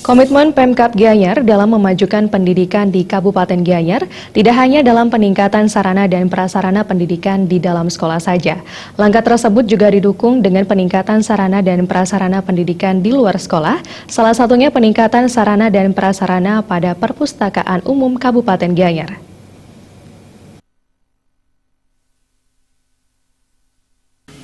Komitmen Pemkab Gianyar dalam memajukan pendidikan di Kabupaten Gianyar tidak hanya dalam peningkatan sarana dan prasarana pendidikan di dalam sekolah saja. Langkah tersebut juga didukung dengan peningkatan sarana dan prasarana pendidikan di luar sekolah, salah satunya peningkatan sarana dan prasarana pada Perpustakaan Umum Kabupaten Gianyar.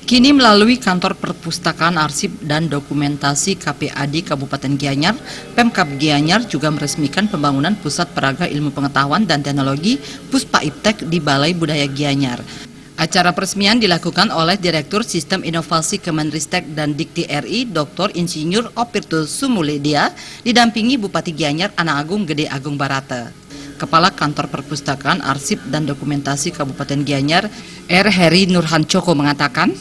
Kini melalui Kantor Perpustakaan Arsip dan Dokumentasi KPAD Kabupaten Gianyar, Pemkab Gianyar juga meresmikan pembangunan Pusat Peraga Ilmu Pengetahuan dan Teknologi Puspa Iptek di Balai Budaya Gianyar. Acara peresmian dilakukan oleh Direktur Sistem Inovasi Kemenristek dan Dikti RI, Dr. Insinyur Opirtus Sumuledia, didampingi Bupati Gianyar Ana Agung Gede Agung Barata. Kepala Kantor Perpustakaan Arsip dan Dokumentasi Kabupaten Gianyar, R. Heri Nurhan Coko mengatakan,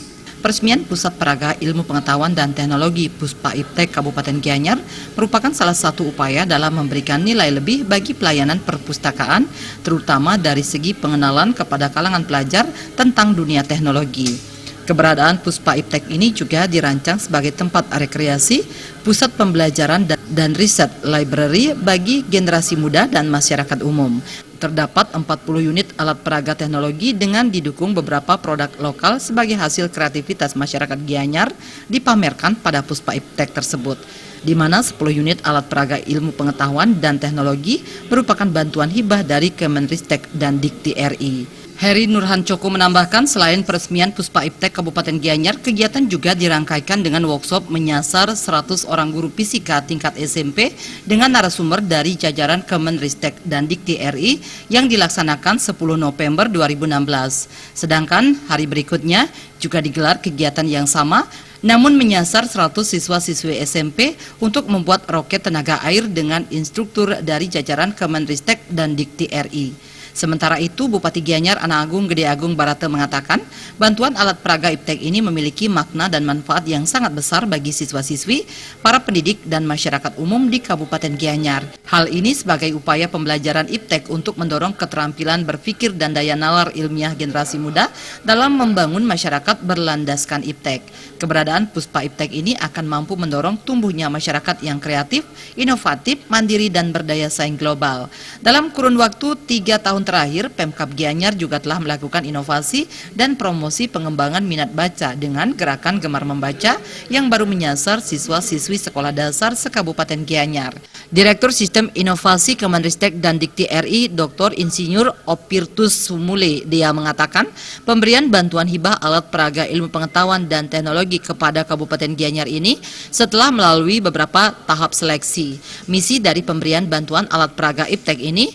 peresmian Pusat Peraga Ilmu Pengetahuan dan Teknologi Puspa Iptek Kabupaten Gianyar merupakan salah satu upaya dalam memberikan nilai lebih bagi pelayanan perpustakaan, terutama dari segi pengenalan kepada kalangan pelajar tentang dunia teknologi. Keberadaan Puspa Iptek ini juga dirancang sebagai tempat rekreasi, pusat pembelajaran dan riset library bagi generasi muda dan masyarakat umum. Terdapat 40 unit alat peraga teknologi dengan didukung beberapa produk lokal sebagai hasil kreativitas masyarakat Gianyar dipamerkan pada Puspa Iptek tersebut, di mana 10 unit alat peraga ilmu pengetahuan dan teknologi merupakan bantuan hibah dari Kemenristek dan Dikti RI. Heri Nurhan Coko menambahkan, selain peresmian Puspa Iptek Kabupaten Gianyar, kegiatan juga dirangkaikan dengan workshop menyasar 100 orang guru fisika tingkat SMP dengan narasumber dari jajaran Kemenristek dan Dikti RI yang dilaksanakan 10 November 2016. Sedangkan hari berikutnya juga digelar kegiatan yang sama, namun menyasar 100 siswa-siswi SMP untuk membuat roket tenaga air dengan instruktur dari jajaran Kemenristek dan Dikti RI. Sementara itu, Bupati Gianyar Ana Agung Gede Agung Barata mengatakan, bantuan alat peraga Iptek ini memiliki makna dan manfaat yang sangat besar bagi siswa-siswi, para pendidik, dan masyarakat umum di Kabupaten Gianyar. Hal ini sebagai upaya pembelajaran Iptek untuk mendorong keterampilan berpikir dan daya nalar ilmiah generasi muda dalam membangun masyarakat berlandaskan Iptek. Keberadaan Puspa Iptek ini akan mampu mendorong tumbuhnya masyarakat yang kreatif, inovatif, mandiri, dan berdaya saing global. Dalam kurun waktu 3 tahun terakhir, Pemkab Gianyar juga telah melakukan inovasi dan promosi pengembangan minat baca dengan gerakan Gemar Membaca yang baru menyasar siswa-siswi sekolah dasar se-Kabupaten Gianyar. Direktur Sistem Inovasi Kemenristek dan Dikti RI, Dr. Insinyur Opirtus Sumuledia mengatakan, pemberian bantuan hibah alat peraga ilmu pengetahuan dan teknologi kepada Kabupaten Gianyar ini setelah melalui beberapa tahap seleksi. Misi dari pemberian bantuan alat peraga Iptek ini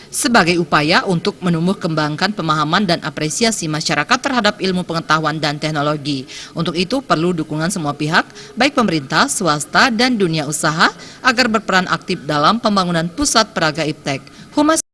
sebagai upaya untuk menumbuh kembangkan pemahaman dan apresiasi masyarakat terhadap ilmu pengetahuan dan teknologi. Untuk itu perlu dukungan semua pihak, baik pemerintah, swasta, dan dunia usaha agar berperan aktif dalam pembangunan Pusat Peraga Iptek. Humas